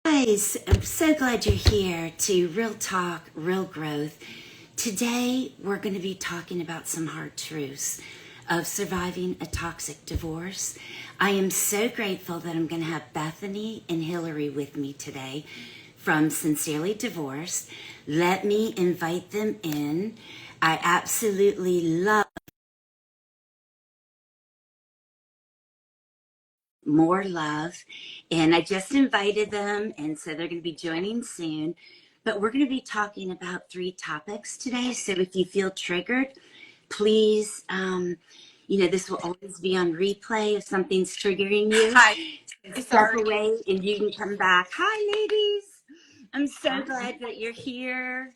Guys, I'm so glad you're here to Real Talk, Real Growth. Today, we're going to be talking about some hard truths of surviving a toxic divorce. I am so grateful that I'm going to have Bethany and Hillary with me today from Sincerely Divorced. Let me invite them in. I absolutely love more love. And I just invited them, and so they're going to be joining soon. But we're going to be talking about 3 topics today. So if you feel triggered, please, this will always be on replay if something's triggering you. Hi. Step Sorry. away and you can come back. Hi, ladies. I'm so Hi. glad that you're here.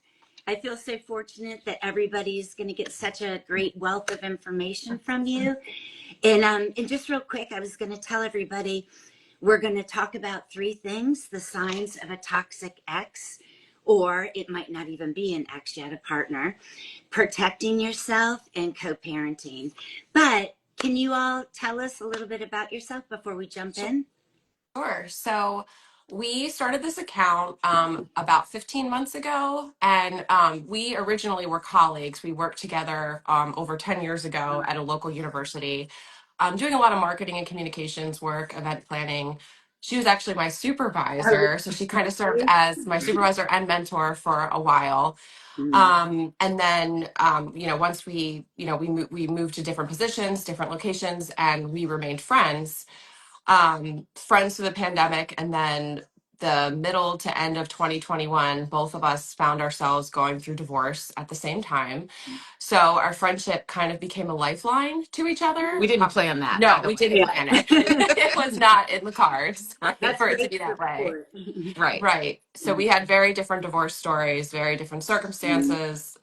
I feel so fortunate that everybody's going to get such a great wealth of information from you. And just real quick, I was going to tell everybody we're going to talk about 3 things: the signs of a toxic ex, or it might not even be an ex yet, a partner, protecting yourself, and co-parenting. But can you all tell us a little bit about yourself before we jump in? Sure. So we started this account about 15 months ago, and we originally were colleagues. We worked together over 10 years ago at a local university, doing a lot of marketing and communications work, event planning. She was actually my supervisor, so she kind of served as my supervisor and mentor for a while. And then, once we moved to different positions, different locations, and we remained friends through the pandemic. And then the middle to end of 2021, both of us found ourselves going through divorce at the same time. So our friendship kind of became a lifeline to each other. We didn't plan that, by No, the we didn't way. plan it. It was not in the cards, right, That's for it to be great that way. support. Right. Right. So we had very different divorce stories, very different circumstances.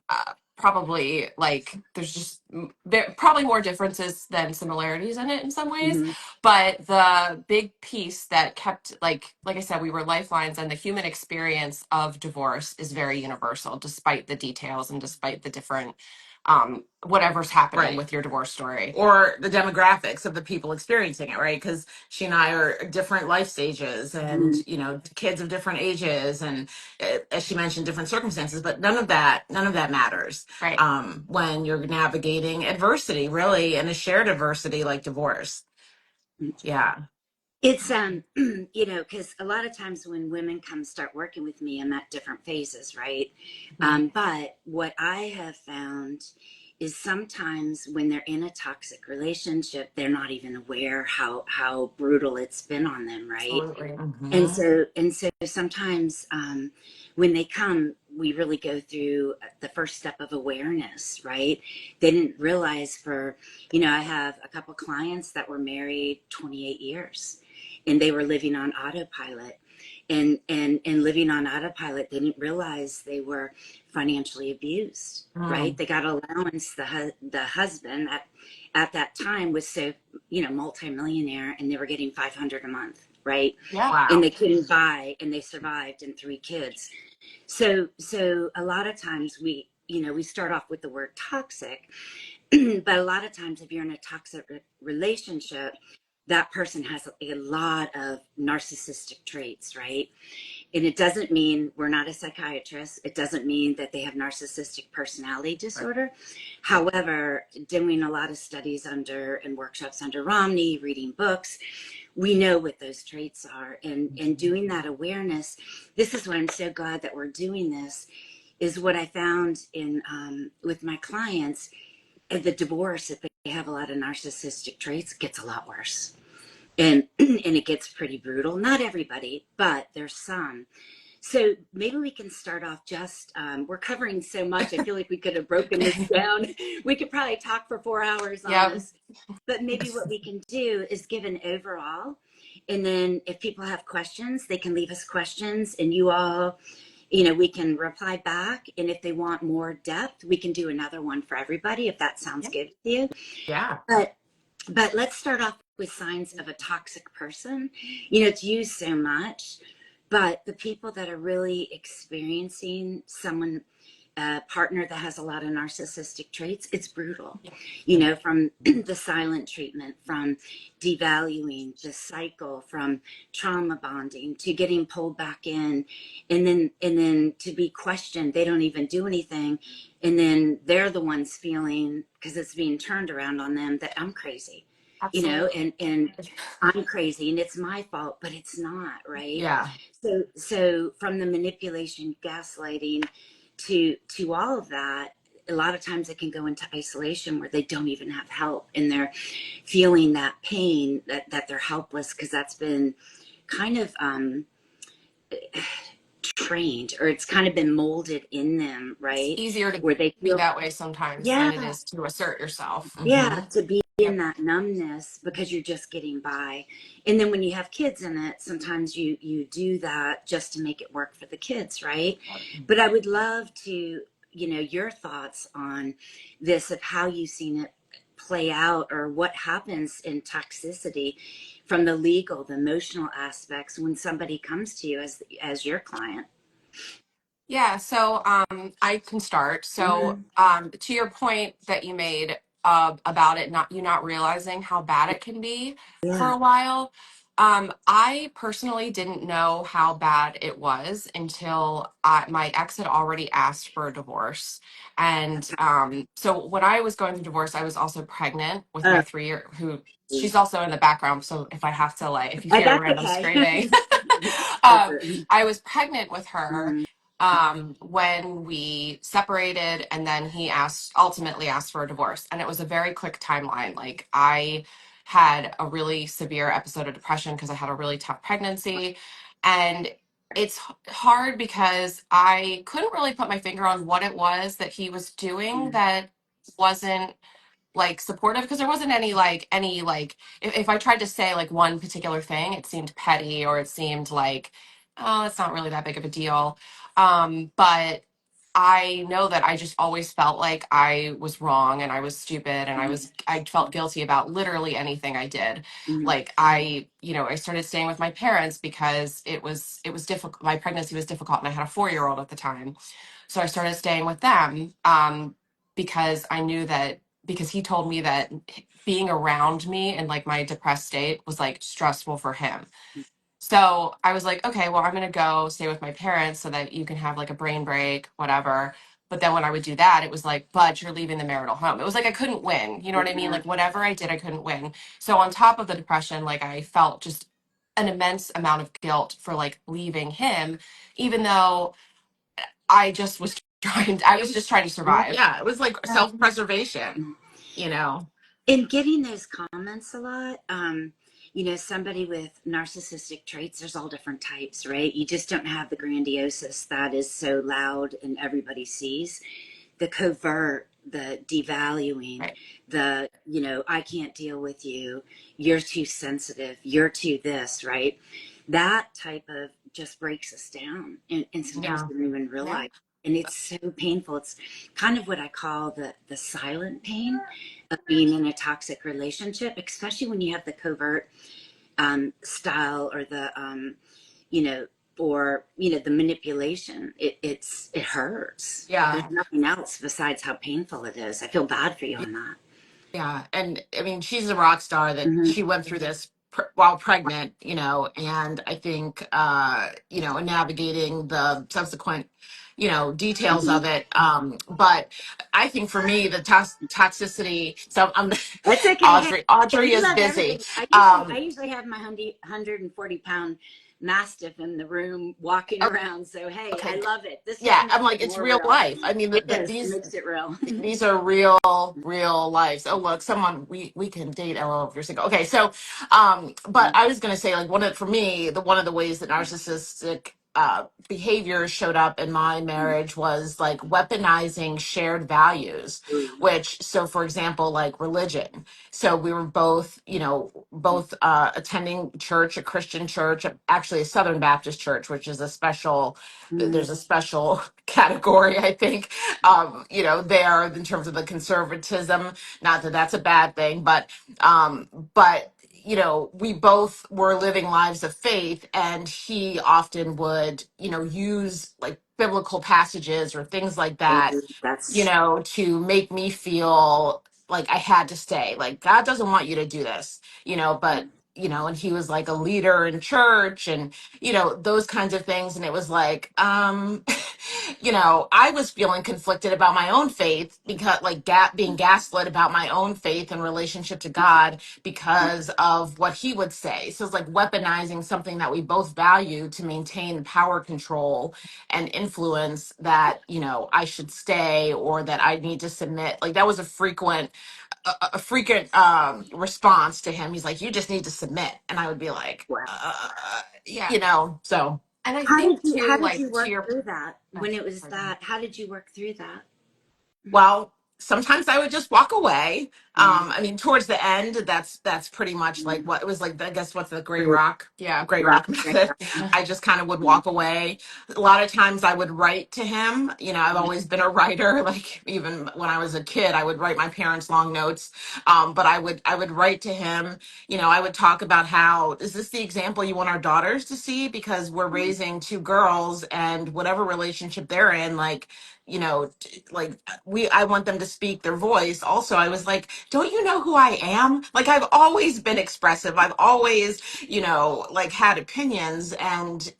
Probably like there's just there probably more differences than similarities in it in some ways. Mhm. But the big piece that kept like I said, we were lifelines, and the human experience of divorce is very universal, despite the details and despite the different whatever's happening Right. with your divorce story. Or the demographics of the people experiencing it, right? Because she and I are at different life stages and, kids of different ages and, as she mentioned, different circumstances, but none of that matters. Right. When you're navigating adversity, really, and a shared adversity like divorce. Yeah. It's because a lot of times when women come start working with me, I'm at different phases, right? But what I have found is sometimes when they're in a toxic relationship, they're not even aware how brutal it's been on them, right? Absolutely. And so sometimes when they come, we really go through the first step of awareness, right? They didn't realize I have a couple clients that were married 28 years and they were living on autopilot. And living on autopilot, they didn't realize they were financially abused, right? They got allowance. The husband at that time was so, multimillionaire, and they were getting 500 a month, right? Yeah. And Wow. they couldn't buy, and they survived, and 3 kids. So a lot of times we start off with the word toxic, but a lot of times if you're in a toxic relationship, that person has a lot of narcissistic traits, right? And it doesn't mean we're not a psychiatrist. It doesn't mean that they have narcissistic personality disorder. However, doing a lot of studies and workshops under Romney, reading books, we know what those traits are. And doing that awareness, this is why I'm so glad that we're doing this, is what I found in with my clients. The divorce, if they have a lot of narcissistic traits, gets a lot worse. And it gets pretty brutal. Not everybody, but there's some. So maybe we can start off just, we're covering so much. I feel like we could have broken this down. We could probably talk for 4 hours on Yep. this. But maybe what we can do is give an overall. And then if people have questions, they can leave us questions, and you all, we can reply back. And if they want more depth, we can do another one for everybody, if that sounds Yep. good with you. Yeah. But let's start off with signs of a toxic person. It's used so much, but the people that are really experiencing someone a partner that has a lot of narcissistic traits, it's brutal. Yeah. You know, from the silent treatment, from devaluing the cycle, from trauma bonding to getting pulled back in, and then to be questioned. They don't even do anything, and then they're the ones feeling, because it's being turned around on them, that I'm crazy, you know, Absolutely. and I'm crazy and it's my fault, but it's not, right? Yeah. So from the manipulation, gaslighting, to all of that, a lot of times it can go into isolation where they don't even have help, and they're feeling that pain, that they're helpless, because that's been kind of trained, or it's kind of been molded in them, It's right? easier to Where they be feel, that way sometimes than it yeah, is to assert yourself. Hmm. yeah, to be in Yep. that numbness because you're just getting by. And then when you have kids in it, sometimes you do that just to make it work for the kids, right? But I would love to, your thoughts on this, of how you've seen it play out, or what happens in toxicity from the legal, the emotional aspects when somebody comes to you as your client. Yeah, so I can start. So Hmm. to your point that you made about it not realizing how bad it can be for Yeah. a while, I personally didn't know how bad it was until my ex had already asked for a divorce. And so when I was going through divorce, I was also pregnant with my Oh, 3 year who she's also in the background. So if I have to if you hear a that's random okay. screaming, That's um, it. I was pregnant with her Mhm. when we separated, and then he ultimately asked for a divorce, and it was a very quick timeline. Like, I had a really severe episode of depression because I had a really tough pregnancy, and it's hard because I couldn't really put my finger on what it was that he was doing that wasn't supportive, because there wasn't any if I tried to say one particular thing, it seemed petty, or it seemed like, oh, it's not really that big of a deal. But I know that I just always felt like I was wrong and I was stupid, and I felt guilty about literally anything I did. Mhm. Like, I started staying with my parents because it was difficult. My pregnancy was difficult, and I had a 4-year-old at the time. So I started staying with them, because I knew that, because he told me that being around me in my depressed state was stressful for him. So I was like, okay, well, I'm going to go stay with my parents so that you can have a brain break, whatever. But then when I would do that, it was like, but you're leaving the marital home. It was like I couldn't win. You know what I mean? Yeah. Like, whatever I did, I couldn't win. So on top of the depression, I felt just an immense amount of guilt for leaving him, even though I It was was, just trying to survive. yeah, it was like self-preservation, you know. In getting those comments a lot, somebody with narcissistic traits, there's all different types, right? You just don't have the grandiosis that is so loud and everybody sees. The covert, the devaluing, Right. I can't deal with you, you're too sensitive, you're too this, right? That type of just breaks us down. And sometimes Yeah. we don't even Yeah. realize. And it's so painful. It's kind of what I call the silent pain of being in a toxic relationship, especially when you have the covert style, or you know, the manipulation. It hurts. Yeah. There's nothing else besides how painful it is. I feel bad for you on that. Yeah, and I mean, she's a rock star that Hmm. she went through this while pregnant, and I think, navigating the subsequent, details Hmm. of it. But I think for me, the toxicity. So I'm That's okay. Hey, Audrey we is love busy. everybody. I Um, usually have my 140-pound mastiff in the room walking around. So hey, I okay, love it. This just yeah, makes I'm like, it it's more real real. life. I mean, It is. It these makes it real. these are real lives. Oh, look, someone we can date LL if you're single. Okay, so but I was gonna say, like, for me, one of the ways that narcissistic behavior showed up in my marriage was like weaponizing shared values, which, so for example, like religion. So we were both attending church, a Christian church, actually a Southern Baptist church, which is there's a special category, I think, there in terms of the conservatism. Not that that's a bad thing, but you know, we both were living lives of faith, and he often would, you know, use like biblical passages or things like Oh, that, you that's know, to make me feel like I had to stay. Like, God doesn't want you to do this, you know, but, you know, and he was like a leader in church and, you know, those kinds of things. And it was like, you know, I was feeling conflicted about my own faith because, like, being gaslit about my own faith and relationship to God because of what he would say. So it's like weaponizing something that we both value to maintain power control and influence that, you know, I should stay or that I need to submit. Like, that was a frequent response to him. He's like, you just need to submit. And I would be like, wow. Yeah. you know, so. And I How did think you too, how did like you to work your through that oh, when it was pardon. that? How did you work through that? Well, sometimes I would just walk away. Yeah. I mean, towards the end, that's pretty much like what it was like. I guess what's the Great. Yeah. Gray Right. Rock Right. method. I just kind of would walk away. A lot of times I would write to him. You know, I've always been a writer. Like even when I was a kid, I would write my parents long notes. But I would write to him. You know, I would talk about how is this the example you want our daughters to see? Because we're raising two girls, and whatever relationship they're in, like, you know, like I want them to speak their voice. Also, I was like, don't you know who I am? Like, I've always been expressive. I've always, you know, like had opinions. And,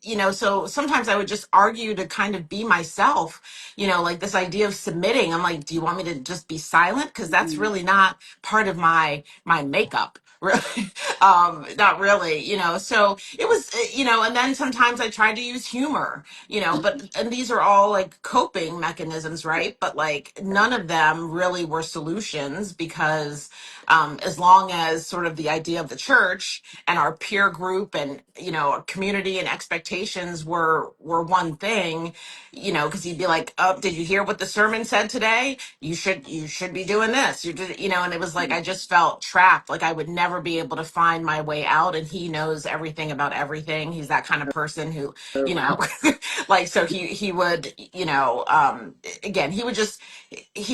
you know, so sometimes I would just argue to kind of be myself, you know, like this idea of submitting. I'm like, do you want me to just be silent? Because that's Mhm. really not part of my makeup. Really. Not really, you know. So it was, you know, and then sometimes I tried to use humor, you know, but and these are all like coping mechanisms, right? But like none of them really were solutions because as long as sort of the idea of the church and our peer group and, you know, our community and expectations were one thing, you know, because he'd be like, oh, did you hear what the sermon said today? You should be doing this. You did, you know. And it was like I just felt trapped, like I would never be able to find my way out. And he knows everything about everything. He's that kind of person who, Oh, you wow. know, like, so he would, you know, again, he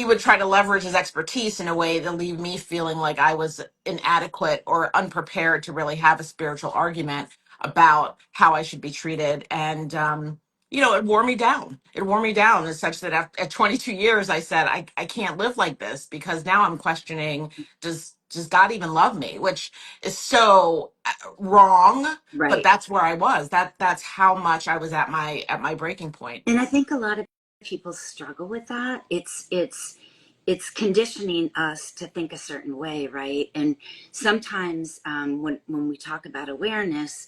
would try to leverage his expertise in a way to leave me feeling like I was inadequate or unprepared to really have a spiritual argument about how I should be treated. And you know, it wore me down. It wore me down as such that at 22 years, I said, I can't live like this, because now I'm questioning, does God even love me? Which is so wrong, but Right. that's where I was. That's how much I was at my breaking point. And I think a lot of people struggle with that. It's conditioning us to think a certain way, right? And sometimes when we talk about awareness,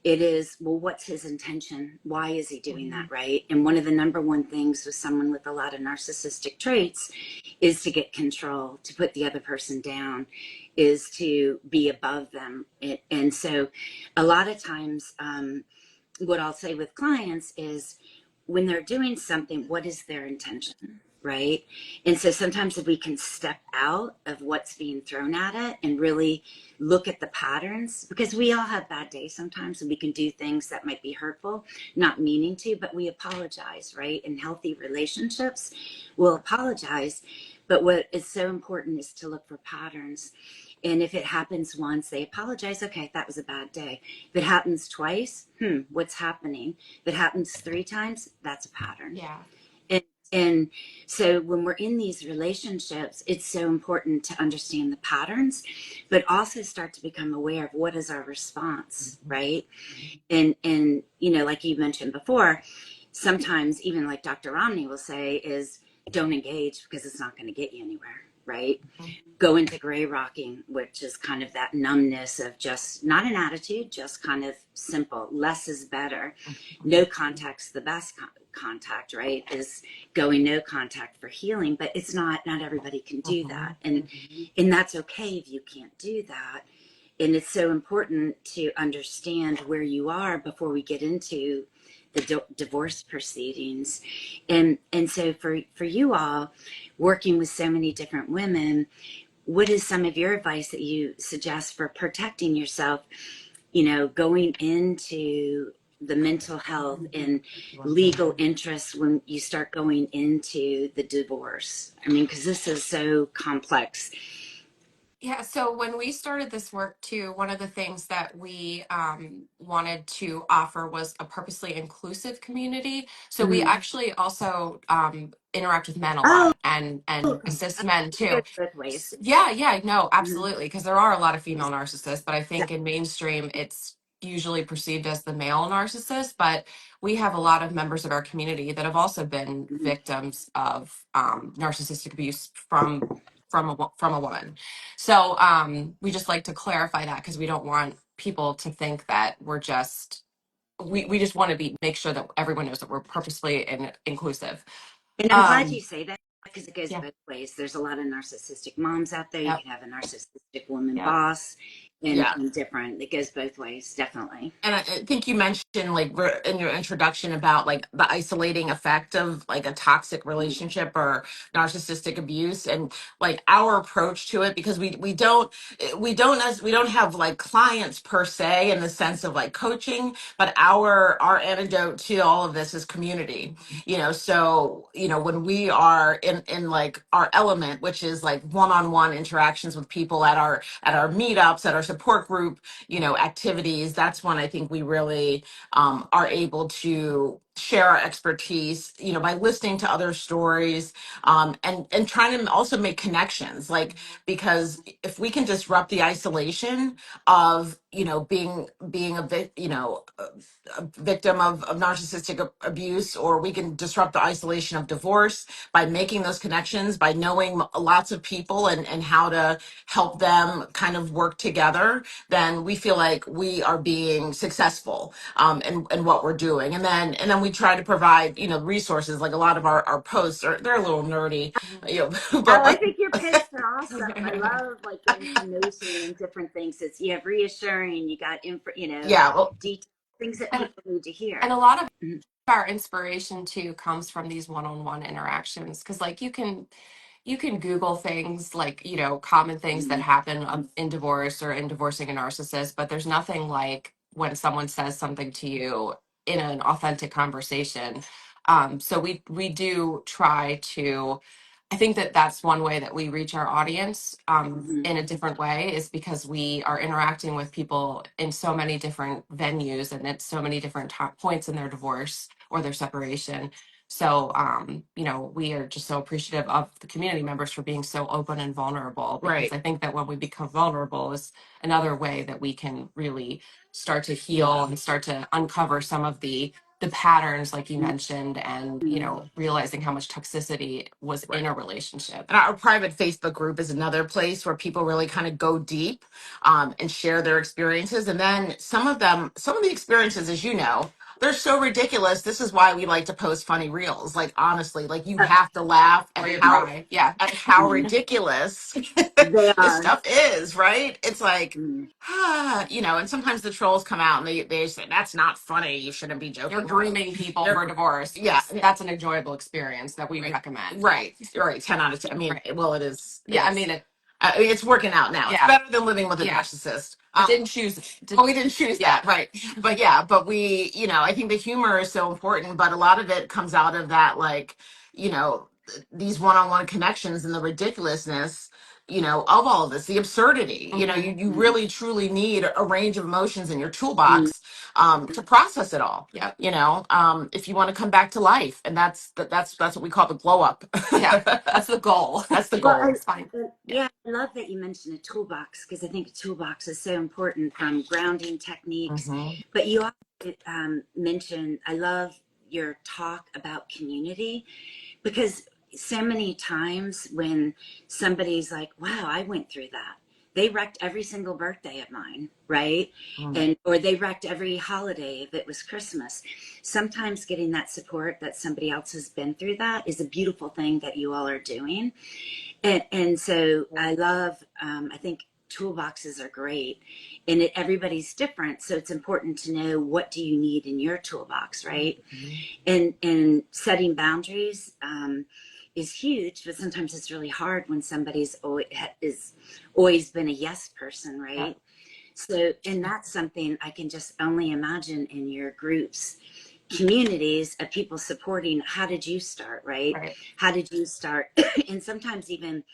it is, well, what's his intention? Why is he doing that, Mhm. right? And one of the number one things with someone with a lot of narcissistic traits is to get control, to put the other person down, is to be above them. And so a lot of times, what I'll say with clients is when they're doing something, what is their intention? Right. And so sometimes if we can step out of what's being thrown at it and really look at the patterns, because we all have bad days sometimes and we can do things that might be hurtful, not meaning to, but we apologize, right? In healthy relationships, we'll apologize. But what is so important is to look for patterns. And if it happens once, they apologize. Okay, that was a bad day. If it happens twice, what's happening? If it happens three times, that's a pattern. Yeah. And, and so when we're in these relationships, it's so important to understand the patterns, but also start to become aware of what is our response, right? And you know, like you mentioned before, sometimes even like Dr. Romney will say is don't engage because it's not going to get you anywhere, right? Go into gray rocking, which is kind of that numbness of just not an attitude, just kind of simple. Less is better. No contact's the best contact, right? Is going no contact for healing, but it's not everybody can do Mhm. that. And that's okay if you can't do that. And it's so important to understand where you are before we get into the divorce proceedings. And so for you all working with so many different women, what is some of your advice that you suggest for protecting yourself, you know, going into the mental health and legal interests when you start going into the divorce? I mean, because this is so complex. Yeah, so when we started this work too, one of the things that we wanted to offer was a purposely inclusive community. So we Mm. actually also interact with men a Oh, lot and assist men it goes too. both ways. Yeah, yeah, no, Mhm. absolutely, because there are a lot of female narcissists, but I think in mainstream it's usually perceived as the male narcissist. But we have a lot of members of our community that have also been Mhm. victims of narcissistic abuse from a woman. So we just like to clarify that because we don't want people to think that we're just we just want to be make sure that everyone knows that we're purposefully and inclusive. And I'm glad you Um, say that because it goes yeah, both ways. There's a lot of narcissistic moms out there. You yep, can have a narcissistic woman yep. boss Yeah. and different. It goes both ways, definitely. And I think you mentioned like in your introduction about like the isolating effect of like a toxic relationship or narcissistic abuse, and like our approach to it, because we don't have like clients per se in the sense of like coaching, but our antidote to all of this is community. You know, so you know when we are in like our element, which is like one-on-one interactions with people at our meetups, at our support group, you know, activities, that's when I think we really are able to share our expertise, you know, by listening to other stories, and trying to also make connections, like, because if we can disrupt the isolation of, you know, being you know, a victim of narcissistic abuse, or we can disrupt the isolation of divorce by making those connections, by knowing lots of people and how to help them kind of work together, then we feel like we are being successful in what we're doing. And then we try to provide, you know, resources. Like a lot of our posts are, they're a little nerdy, you know, Oh, I but think your posts are awesome. I love like information and different things. It's you have reassuring. You got info, yeah, well, details, things that and people need to and hear. a lot of Mhm. our inspiration too comes from these one-on-one interactions because like you can Google things like, you know, common things that Mhm. happen in divorce or in divorcing a narcissist, but there's nothing like when someone says something to you in an authentic conversation. So we do try to. I think that that's one way that we reach our audience Mhm. in a different way is because we are interacting with people in so many different venues and at so many different points in their divorce or their separation. So, you know, we are just so appreciative of the community members for being so open and vulnerable because right. I think that when we become vulnerable is another way that we can really start to heal and start to uncover some of the patterns like you mentioned and you Mhm. know realizing how much toxicity was Right. in a relationship. And our private Facebook group is another place where people really kind of go deep and share their experiences. And then some of the experiences, as you know, they're so ridiculous. This is why we like to post funny reels. Like honestly, like you Uh, have to laugh Or you right. cry, yeah. at how Mhm. ridiculous They this are. stuff is, right? It's like, Mhm. you know, and sometimes the trolls come out and they say, that's not funny. You shouldn't be You're joking around. grooming people They're, for divorce. yeah, That's an enjoyable experience that we right, recommend. Yeah, right. 10 out of 10. I mean, right. well, it Yeah, I is. mean it. It's working out now. It's Yeah, better than living with a yeah. narcissist. We didn't choose it. But we didn't choose Yeah, that, right? But yeah, but we, you know, I think the humor is so important, but a lot of it comes out of that, like, you know, these one-on-one connections and the ridiculousness, you know, of all of this, the absurdity. You know, hmm, you Mhm. really truly need a range of emotions in your Mhm. toolbox to process it all. yep, You know, if you want to come back to life, and that's what we call the glow up. yeah. That's the goal. That's the Well, goal. It's fine. Yeah. yeah, I love that you mentioned a toolbox because I think a toolbox is so important from grounding techniques. Hmm. But you also mentioned, I love your talk about community because so many times when somebody's like, wow, I went through that. They wrecked every single birthday of mine, right? And or they wrecked every holiday if it was Christmas. Sometimes getting that support that somebody else has been through that is a beautiful thing that you all are doing. And so I love, I think toolboxes are great and everybody's different. So it's important to know what do you need in your toolbox, right? And setting boundaries is huge, but sometimes it's really hard when is always been a yes person, Yeah. right? So, and that's something I can just only imagine in your groups, communities of people supporting. How did you start, right? Right. How did you start? And sometimes even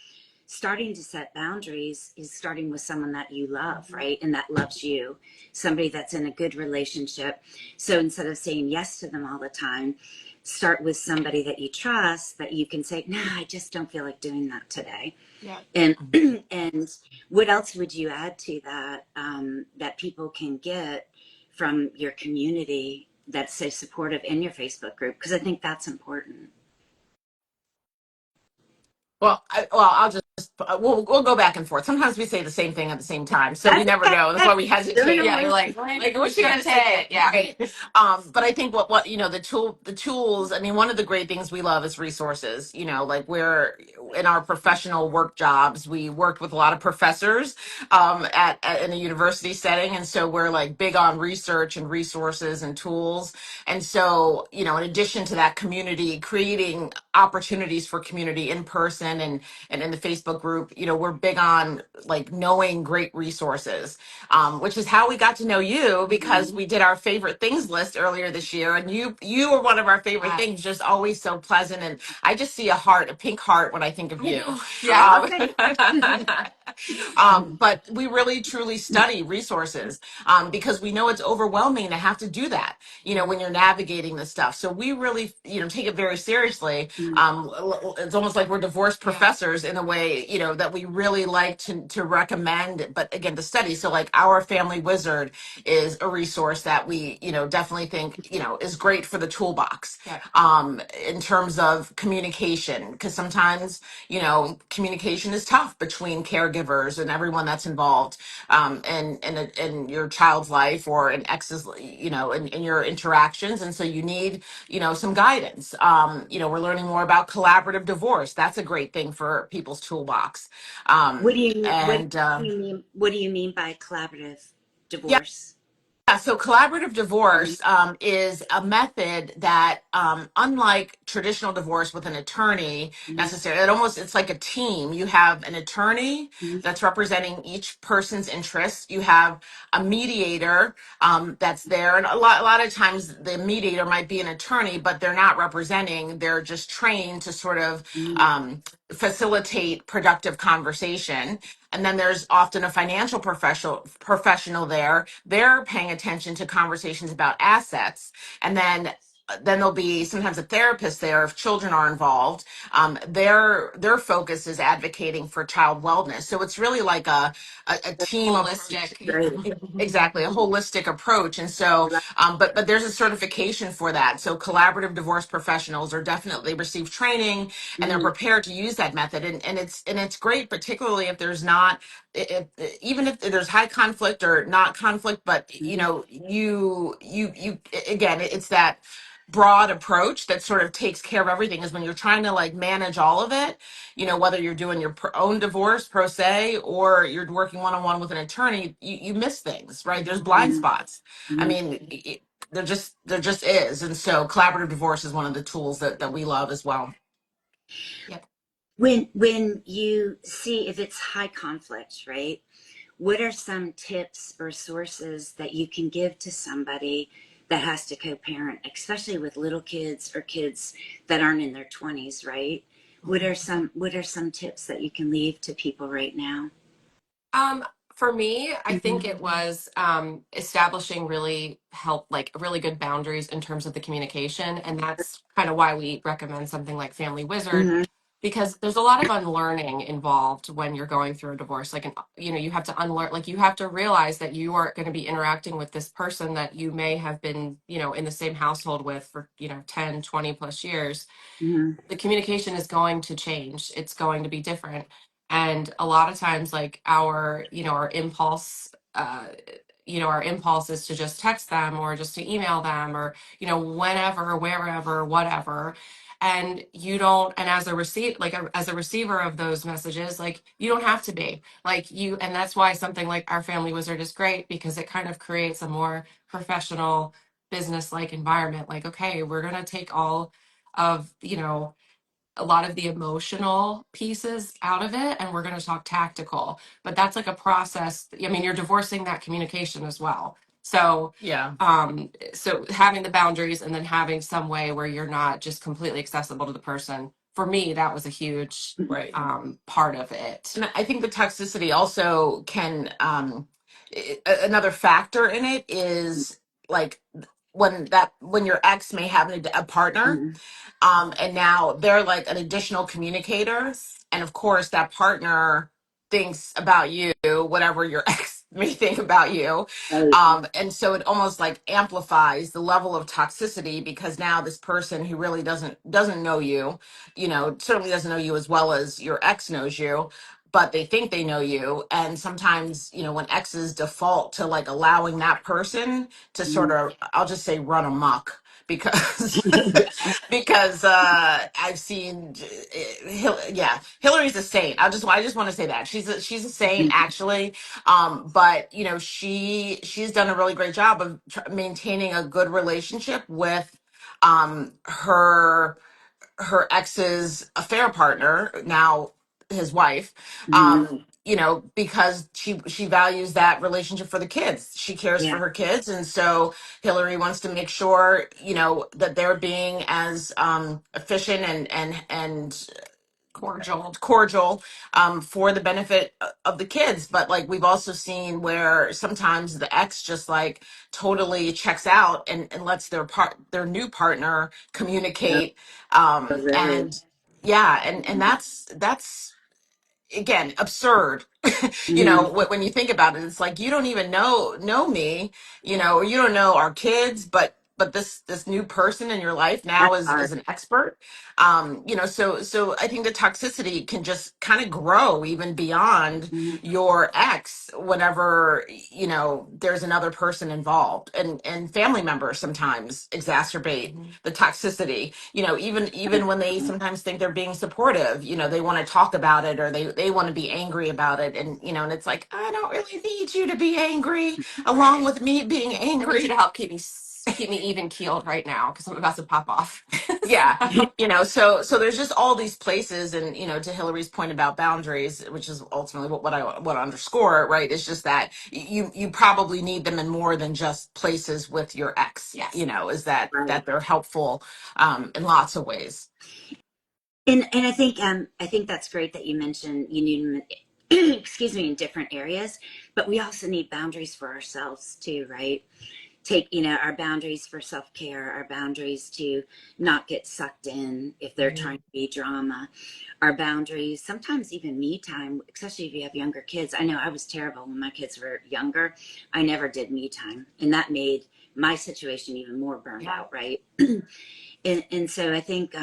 starting to set boundaries is starting with someone that you love, right? And that loves you, somebody that's in a good relationship. So instead of saying yes to them all the time, start with somebody that you trust, that you can say, no, I just don't feel like doing that today. Yeah. And and what else would you add to that, that people can get from your community that's so supportive in your Facebook group? Because I think that's important. Well, I'll just we'll go back and forth. Sometimes we say the same thing at the same time, so we That's never know. That's okay. why we hesitate. Yeah, you're Literally. like What's who's she gonna gonna take say? it? Yeah. Right. But I think what the tools. I mean, one of the great things we love is resources. Like we're in our professional work jobs, we worked with a lot of professors in a university setting, and so we're like big on research and resources and tools. And so, in addition to that, community, creating opportunities for community in person and in the Facebook group, we're big on like knowing great resources, which is how we got to know you, because we did our favorite things list earlier this year, and you were one of our favorite Yes. things, just always so pleasant, and I just see a pink heart when I think of I you. know. Yeah. Oh, Um, thank but we really truly study resources, because we know it's overwhelming to have to do that, when you're navigating this stuff. So we really, take it very seriously. you. It's almost like we're divorced Yeah. professors in a way, that we really like to recommend, but again, to study. So like our Family Wizard is a resource that we, definitely think, is great for the toolbox, Yeah. in terms of communication, because sometimes, communication is tough between caregivers and everyone that's involved, in your child's life or in ex's, in your interactions. And so you need, some guidance. We're learning more about collaborative divorce. That's a great thing for people's toolbox. What do you mean? And What do you mean by collaborative Yeah, divorce? so collaborative Mhm, divorce is a method that, unlike traditional divorce with an attorney mhm, necessarily, it's like a team. You have an attorney mhm, that's representing each person's interests. You have a mediator, that's there, and a lot of times the mediator might be an attorney, but they're not representing. They're just trained to sort of, mhm, facilitate productive conversation. And then there's often a financial professional there. They're paying attention to conversations about assets. And then there'll be sometimes a therapist there if children are involved. Their focus is advocating for child wellness. So it's really like a team approach. Holistic. great. Exactly, a holistic approach. And so, but there's a certification for that. So collaborative divorce professionals are definitely receive training, and they're Mhm, prepared to use that method. And it's great, particularly if there's not, even if there's high conflict or not conflict, but mhm, you again, it's that broad approach that sort of takes care of everything. Is when you're trying to like manage all of it, whether you're doing your own divorce pro se or you're working one-on-one with an attorney, you miss things, right? There's blind mhm, spots. I mhm. mean, there just is. And so collaborative divorce is one of the tools that we love as well. Yep. When you see if it's high conflict, right? What are some tips or sources that you can give to somebody that has to co-parent, especially with little kids or kids that aren't in their 20s, right? What are some tips that you can leave to people right now? Um, for me, I think Mhm, it was establishing really good boundaries in terms of the communication. And that's kind of why we recommend something like Family Wizard, mhm, because there's a lot of unlearning involved when you're going through a divorce. You have to unlearn, like, you have to realize that you are going to be interacting with this person that you may have been, in the same household with for, 10, 20 plus years. mhm, The communication is going to change. It's going to be different. And a lot of times, like, our impulse is to just text them or just to email them, or, whenever, wherever, whatever. And you don't, and as a receiver of those messages, like, you don't have to be like and that's why something like our Family Wizard is great, because it kind of creates a more professional, business like environment. Like, okay, we're going to take all of, a lot of the emotional pieces out of it, and we're going to talk tactical. But that's like a process. I mean, you're divorcing that communication as well. So Yeah. so having the boundaries, and then having some way where you're not just completely accessible to the person for me, that was a huge Right. part of it. And I think the toxicity also can, another factor in it is like when your ex may have a partner, Mhm. and now they're like an additional communicator, and of course that partner thinks about you whatever your ex may think about you, Right. and so it almost like amplifies the level of toxicity, because now this person who really doesn't know you, certainly doesn't know you as well as your ex knows you, but they think they know you. And sometimes, when exes default to like allowing that person to sort Mhm. of, I'll just say, run amok, because Yeah. because I've seen, yeah, Hillary's a saint. I just want to say that she's a saint actually. But she's done a really great job of maintaining a good relationship with her ex's affair partner, now his wife, Mhm. because she values that relationship for the kids. She cares for Yeah. her kids, and so Hillary wants to make sure that they're being as efficient and cordial, for the benefit of the kids. But like we've also seen where sometimes the ex just like totally checks out and lets their new partner Yep. communicate, Really. and yeah, and that's again absurd. Mhm. When you think about it, it's like you don't even know me, or you don't know our kids, but this new person in your life now That's is hard. an expert. So I think the toxicity can just kind of grow even beyond Mhm. your ex whenever there's another person involved, and family members sometimes exacerbate Mhm. the toxicity, even when they sometimes think they're being supportive, they want to talk about it, or they want to be angry about it, and it's like, I don't really need you to be angry along Right. with me being I need you to angry. help keep me even keeled right now because I'm about to pop off. Yeah. So, So there's just all these places, and to Hillary's point about boundaries, which is ultimately what I want to underscore, right, is just that you probably need them in more than just places with your ex, yes. is that Right. that they're helpful in lots of ways. And I think that's great that you mentioned you need them, excuse me, in different areas, but we also need boundaries for ourselves too, right? Take, our boundaries for self-care, our boundaries to not get sucked in if they're trying to be drama, our boundaries, sometimes even me time, especially if you have younger kids. I know I was terrible when my kids were younger. I never did me time, and that made my situation even more burned Yeah. out, right? And so I think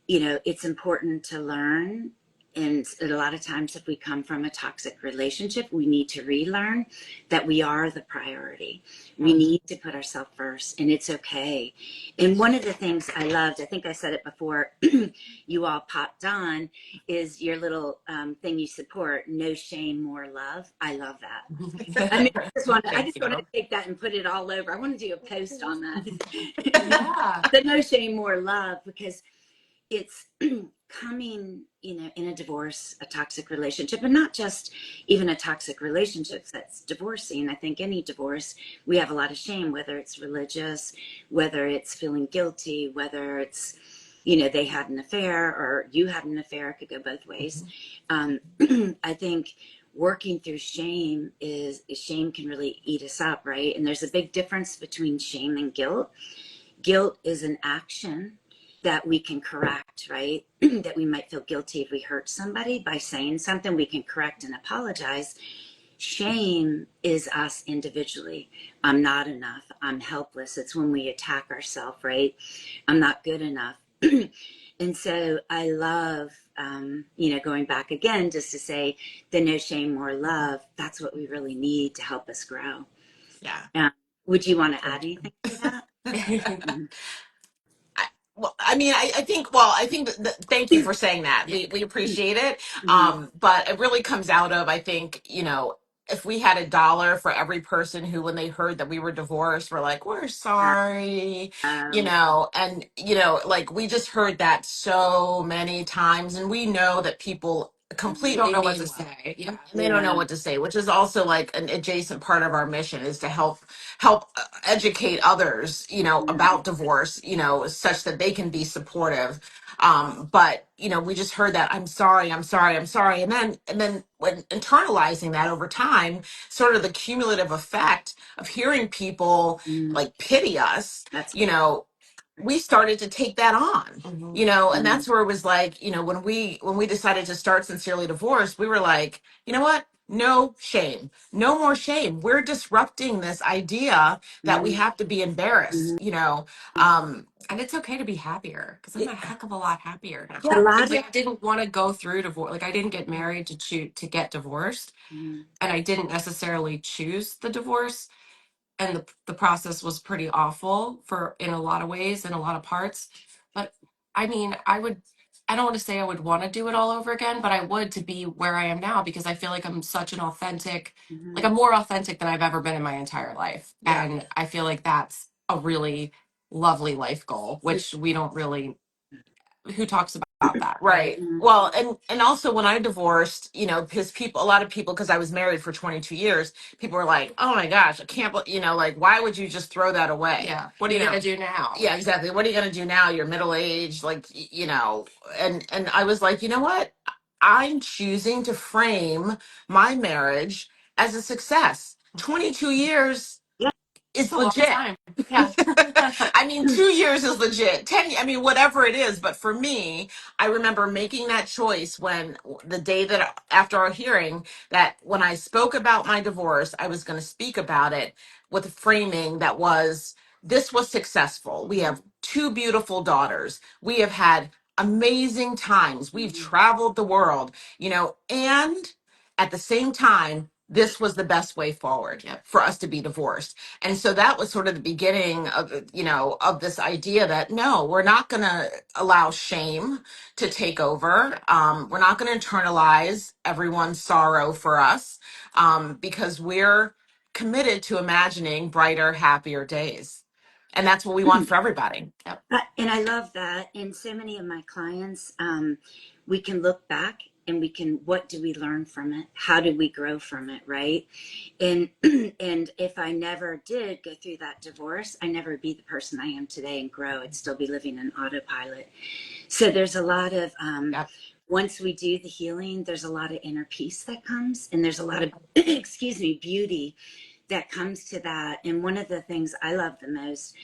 it's important to learn. And a lot of times, if we come from a toxic relationship, we need to relearn that we are the priority. We Yeah. need to put ourselves first, and it's okay. And one of the things I loved, I think I said it before, you all popped on, is your little thing you support: no shame, more love. I love that. I mean, I Thank just want to you. take that and put it all over. I want to do a post on that. Yeah. The no shame, more love, because it's coming, in a divorce, a toxic relationship, and not just even a toxic relationship that's divorcing. I think any divorce, we have a lot of shame, whether it's religious, whether it's feeling guilty, whether it's, they had an affair or you had an affair. It could go both ways. Um, I think working through shame can really eat us up, right? And there's a big difference between shame and guilt. Guilt is an action that we can correct, right? That we might feel guilty if we hurt somebody by saying something, we can correct and apologize. Shame is us individually. I'm not enough. I'm helpless. It's when we attack ourselves, right? I'm not good enough. And so I love, going back again, just to say the no shame, more love. That's what we really need to help us grow. Yeah. Would you want to add anything to that? Well, I mean, thank you for saying that. We appreciate it. Mhm. But it really comes out of, I think, if we had $1 for every person who, when they heard that we were divorced, were like, we're sorry, Um, and, like we just heard that so many times, and we know that people Don't completely know what mean to well. say. Yeah. And they don't know yeah. what to say, which is also like an adjacent part of our mission, is to help educate others, Mhm. about divorce, such that they can be supportive. But you know, we just heard that, I'm sorry, I'm sorry, I'm sorry. And then when internalizing that over time, sort of the cumulative effect of hearing people Mm, like pity us, that's you know, we started to take that on, Mhm. you know. And mm, that's where it was like, you know, when we decided to start Sincerely Divorced, we were like, you know what, no shame, no more shame. We're disrupting this idea that we mm, have to be embarrassed, mm. you know. um And it's okay to be happier because I'm a heck of a lot happier A now. yeah, lot Like exactly. I didn't want to go through divorce. Like I didn't get married to get divorced, mm, and I didn't necessarily choose the divorce. And the process was pretty awful for in a lot of ways, in a lot of parts. But I mean, I don't want to say I would want to do it all over again, but I would, to be where I am now, because I feel like I'm such an authentic, like mhm. I'm more authentic than I've ever been in my entire life. Yeah. And I feel like that's a really lovely life goal, which we don't really, who talks about that, right? Right. Mm, Well, and also when I divorced, you know, because people, a lot of people, because I was married for 22 years, people were like, "Oh my gosh, I can't," you know, like, why would you just throw that away? Yeah. What are You you know? going to do now? Yeah, exactly. What are you going to do now? You're middle aged, like, you know. And I was like, you know what? I'm choosing to frame my marriage as a success. 22 years yeah. It's is a long legit. time. Yeah. I mean, 2 years is legit. 10, I mean, whatever it is. But for me, I remember making that choice when the day that after our hearing, that when I spoke about my divorce, I was going to speak about it with a framing that was, this was successful. We have two beautiful daughters. We have had amazing times. We've Mhm, traveled the world, you know, and at the same time, this was the best way forward Yep. for us to be divorced. And so that was sort of the beginning of, you know, of this idea that no, we're not going to allow shame to take over. We're not going to internalize everyone's sorrow for us, because we're committed to imagining brighter, happier days. And that's what we want mm. for everybody. Yep. And I love that. And so many of my clients, we can look back and we can, what do we learn from it? How did we grow from it? Right. And, and if I never did go through that divorce, I never be the person I am today and grow. I'd still be living in autopilot. So there's a lot of, Yep. once we do the healing, there's a lot of inner peace that comes, and there's a lot of, excuse me, beauty that comes to that. And one of the things I love the most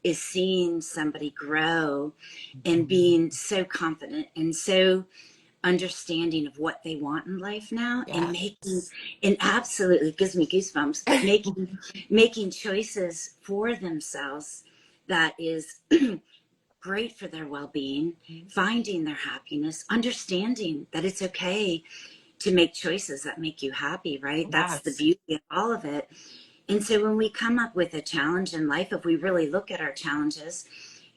is seeing somebody grow and being so confident and so understanding of what they want in life now, and making, Yes. and absolutely it gives me goosebumps, but making choices for themselves that is great for their well-being, finding their happiness, understanding that it's okay to make choices that make you happy, right? That's the Yes. beauty of all of it. And so when we come up with a challenge in life, if we really look at our challenges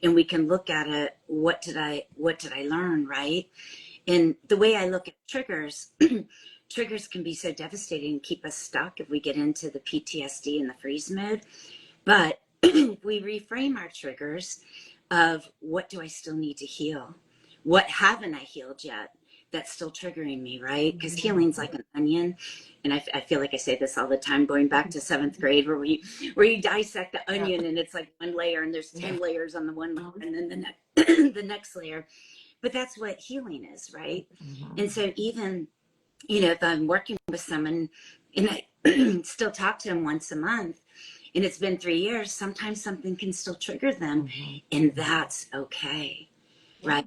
and we can look at it, what did I learn, right? And the way I look at triggers, triggers can be so devastating and keep us stuck if we get into the PTSD and the freeze mode. But we reframe our triggers of, what do I still need to heal? What haven't I healed yet that's still triggering me, right? Because healing's like an onion. And I feel like I say this all the time, going back to seventh grade, where you dissect the Yeah. onion and it's like one layer and there's Yeah. 10 layers on the one layer Mhm. and then the next, the next layer. But that's what healing is, right? Mhm. And so even, if I'm working with someone and I still talk to them once a month and it's been 3 years, sometimes something can still trigger them, Mhm. and that's okay, Yeah. right?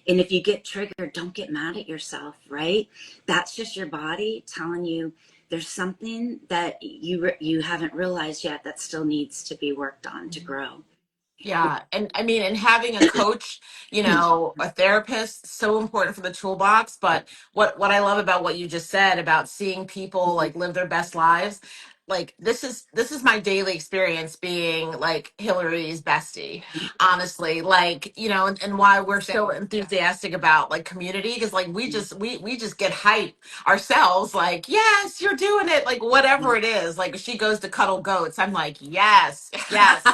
And if you get triggered, don't get mad at yourself, right? That's just your body telling you there's something that you haven't realized yet that still needs to be worked on to grow. Yeah. And I mean, and having a coach, you know, a therapist, so important for the toolbox. But what I love about what you just said about seeing people like live their best lives, like this is my daily experience being like Hillary's bestie, honestly. Like, you know, and why we're so Same. Yeah. enthusiastic about like community, because like we just get hype ourselves, like, yes, you're doing it, like whatever it is. Like if she goes to cuddle goats, I'm like, yes, yes.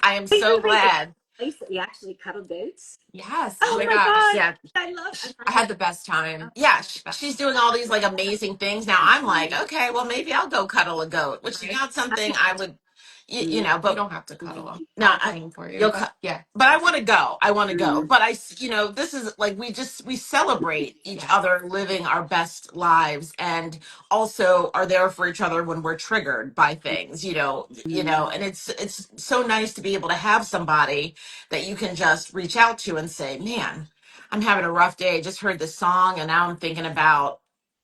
I am Wait, so wait, wait. Is glad. that a place that you actually cuddle goats? Yes. Oh Oh my my gosh. God. Yeah, I love, I I love had the best time. yeah, Best she's doing all these like amazing things now. I'm like, it. okay, well maybe I'll go cuddle a goat, which is time. not something I would, you know, You but don't have to cuddle them. no, I'll cuddle for you, you'll but yeah. but I want to go. I want to go. Mm-hmm. But you know, this is like we celebrate each Yes. other living our best lives, and also are there for each other when we're triggered by things. You know, and it's so nice to be able to have somebody that you can just reach out to and say, "Man, I'm having a rough day. Just heard this song, and now I'm thinking about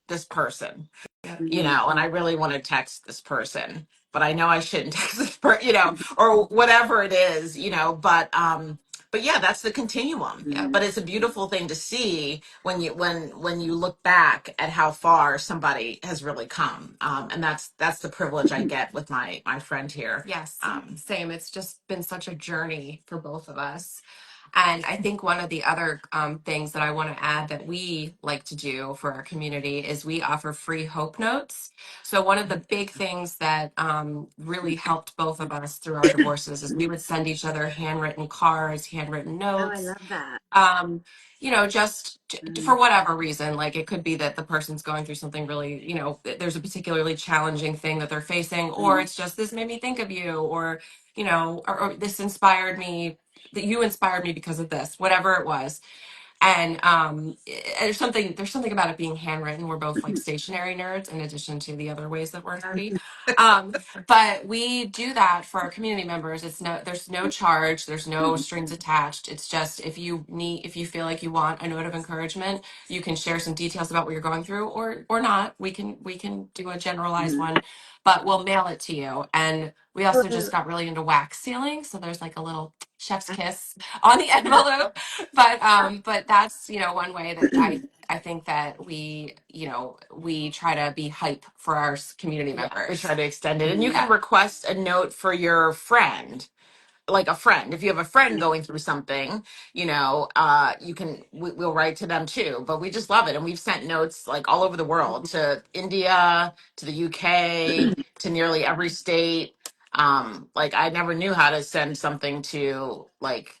this person." Yeah. You Mm-hmm. know, and I really want to text this person, but I know I shouldn't text this person, you know, or whatever it is, you know, but yeah, that's the continuum. Yeah. But it's a beautiful thing to see when you look back at how far somebody has really come. And that's the privilege I get with my friend here. Yes. Um, Same. It's just been such a journey for both of us. And I think one of the other things that I want to add that we like to do for our community is we offer free hope notes. So one of the big things that really helped both of us through our divorces is we would send each other handwritten cards, handwritten Oh, I notes. love that. You know, just Mm-hmm. for whatever reason, like it could be that the person's going through something really, you know, there's a particularly challenging thing that they're facing, or it's just this made me think of you, or, you know, or this inspired me, that you inspired me because of this, whatever it was. And there's something about it being handwritten. We're both like stationary nerds in addition to the other ways that we're nerdy. Um, but we do that for our community members. There's no charge, there's no strings attached. It's just if you feel like you want a note of encouragement, you can share some details about what you're going through, or not. We can do a generalized Mm-hmm. one, but we'll mail it to you. And we also Oh, just got really into wax sealing, so there's like a little chef's kiss on the envelope. But that's, you know, one way that I think that we try to be hype for our community yeah, we members. try to extend it, and you can Yeah. request a note for your friend, like a friend. If you have a friend going through something, you know, we'll write to them too. But we just love it, and we've sent notes like all over the world, to India, to the UK, to nearly every state. Like I never knew how to send something to like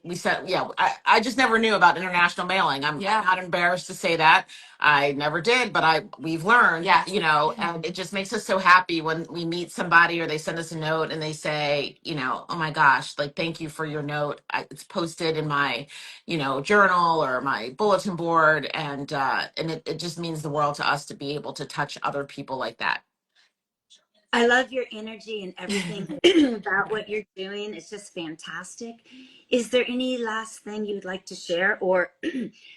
we said, yeah, I just never knew about international mailing. I'm Yeah. not embarrassed to say that. I never did, but we've learned, Yes. you know, and it just makes us so happy when we meet somebody or they send us a note and they say, you know, oh my gosh, like thank you for your note. It's posted in my, you know, journal or my bulletin board, and it just means the world to us to be able to touch other people like that. I love your energy and everything about what you're doing. It's just fantastic. Is there any last thing you'd like to share, or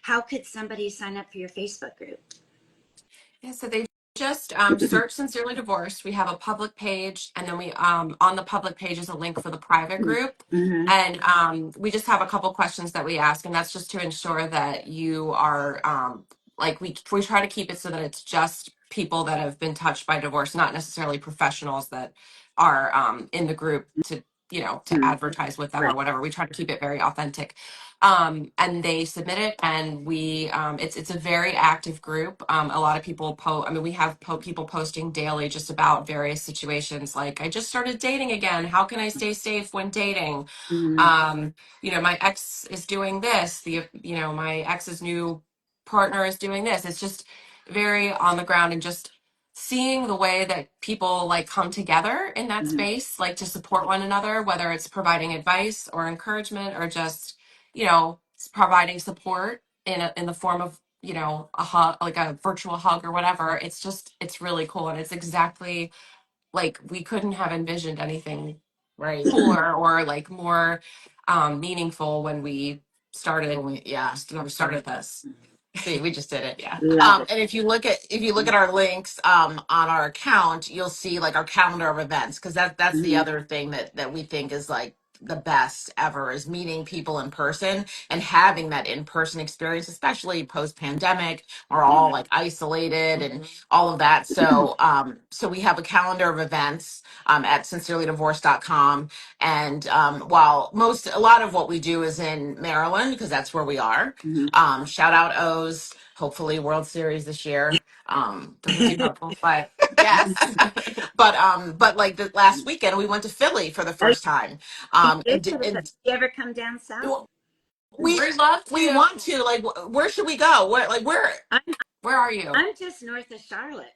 how could somebody sign up for your Facebook group? Yeah, so they just search Sincerely Divorced. We have a public page, and then we on the public page is a link for the private group. Mm-hmm. And we just have a couple questions that we ask, and that's just to ensure that you are like we try to keep it so that it's just people that have been touched by divorce, not necessarily professionals that are in the group to, you know, to advertise with them or Right. whatever. We try to keep it very authentic. And they submit it, and we it's a very active group. A lot of people I mean, we have people posting daily just about various situations, like I just started dating again, how can I stay safe when dating? Mm-hmm. um you know, my ex is doing this, you know, my ex's new partner is doing this. It's just very on the ground, and just seeing the way that people like come together in that Mm-hmm. space, like to support one another, whether it's providing advice or encouragement, or just, you know, providing support in the form of, you know, a hug, like a virtual hug or whatever. It's really cool, and it's exactly like we couldn't have envisioned anything Right. cooler or like more meaningful when we started Yeah. started this. See, we just did it. Yeah. Love it. And if you look at our links on our account, you'll see like our calendar of events, because that's the Mm-hmm. other thing that we think is like the best ever, is meeting people in person and having that in-person experience, especially post-pandemic. We're all like isolated and all of that. So we have a calendar of events at sincerelydivorced.com. And while a lot of what we do is in Maryland, because that's where we are. Mm-hmm. Shout out O's, hopefully World Series this year. Doesn't seem hopeful, but yes. But like the last weekend we went to Philly for the Oh, first time. you Um, did. and, Did and you ever come down south? we We'd love we to. want to, where should we go? Where I'm Where are you? I'm just north of Charlotte.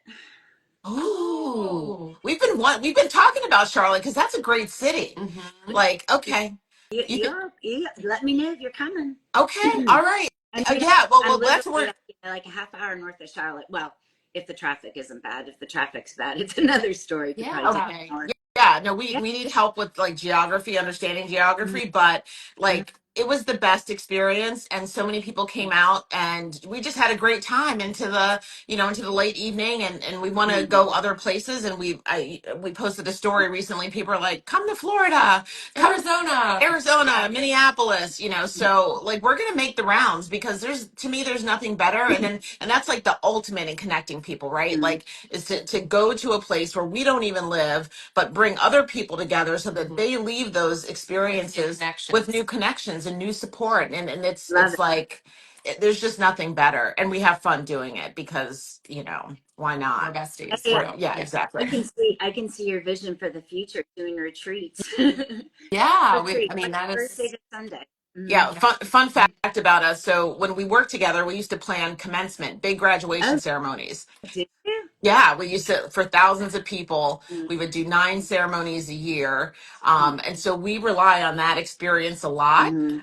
Oh, Oh. we've been talking about Charlotte because that's a great city. Mm-hmm. Like, okay, you could, You let me know if you're coming. okay, all right, I mean, yeah. I'm Let's literally work. like a half hour north of Charlotte. Well, if the traffic isn't bad. If the traffic's bad, it's another story. It could probably take Yeah. an hour. Yeah, no, Yeah. we need help with like geography, understanding Mhm. geography, but Mhm. like it was the best experience and so many people came out and we just had a great time into the, into the late evening and we want to Mhm. go other places and we posted a story recently. People are like, "Come to Florida, come Arizona. Arizona, Minneapolis," so like we're gonna make the rounds because to me there's nothing better and that's like the ultimate in connecting people, right? Mhm. Like is to go to a place where we don't even live, but bring other people together so that Mm-hmm. they leave those experiences with new connections and new support. And Love it's it. like there's just nothing better. And we have fun doing it because, why We're not? besties. Hey, So Yeah, yeah. exactly. I can see your vision for the future doing retreats. Yeah. I Retreats, mean, like that Thursday is, to Sunday. Hmm. Yeah, yeah. fun fact about us. So when we worked together, we used to plan commencement, big graduation Oh, ceremonies. did you? Yeah, we used to, for thousands of people, Mm-hmm. we would do 9 ceremonies a year. And so we rely on that experience a lot. Mm-hmm.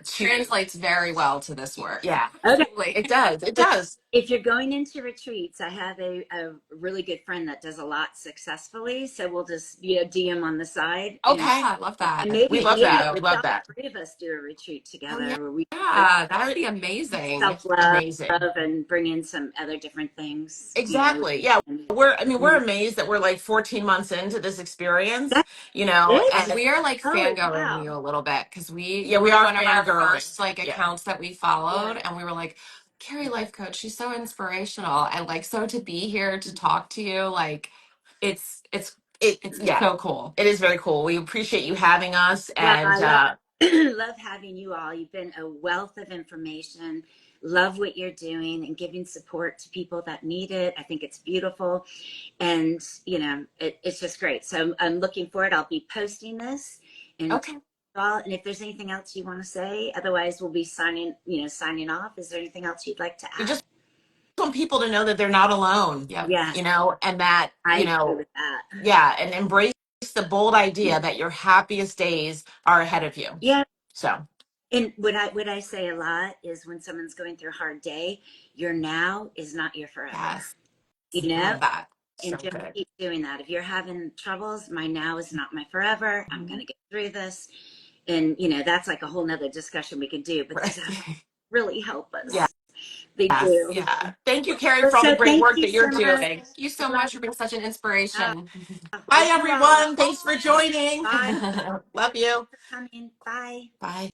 Translates very well to this work. Yeah, Okay. it does. It So does. if you're going into retreats, I have a really good friend that does a lot successfully. So we'll just, DM on the side Yeah, Okay. I love that. and We maybe love Thank that. you. We love all that. three of us do a retreat Oh yeah. together where we Yeah, that would be amazing. self love Amazing. and bring in some other different things, Exactly. Yeah. And, We're amazed that we're like 14 months into this experience, that's it. We are like Oh fangirling wow. you a little bit because yeah, you we were are one of our fangirling. first like Yeah. accounts that we Yeah. followed, and we were like, Carrie, life coach, she's so inspirational, and like so to be here to talk to you, like it's it's it's Yeah, so cool. it is very cool. We appreciate you having us Well, and I love love having you all. You've been a wealth of information. Love what you're doing and giving support to people that need it. I think it's beautiful, and it's just great. So I'm looking forward. I'll be posting this and okay. all. And if there's anything else you want to say, otherwise we'll be signing off. Is there anything else you'd like to We add? just want people to know that they're not alone, Yep. Yeah, and that, I agree with that. yeah, and embrace the bold idea that your happiest days are ahead of you. Yeah. So, And what I say a lot is when someone's going through a hard day, your now is not your forever. Yes. You I know, love that. so and just good. keep doing that. If you're having troubles, my now is not my forever. I'm Mhm. gonna get through this. And that's like a whole nother discussion we could do, but these Right. apps really help Yeah. us. They Yes. do. Yeah. Thank you, Carrie, for all the So great thank work you that you're so much. doing. Thank you so Love much for being such an uh, inspiration. well, Bye, you all everyone. Thanks for joining. bye Love you. for coming. Bye. Bye.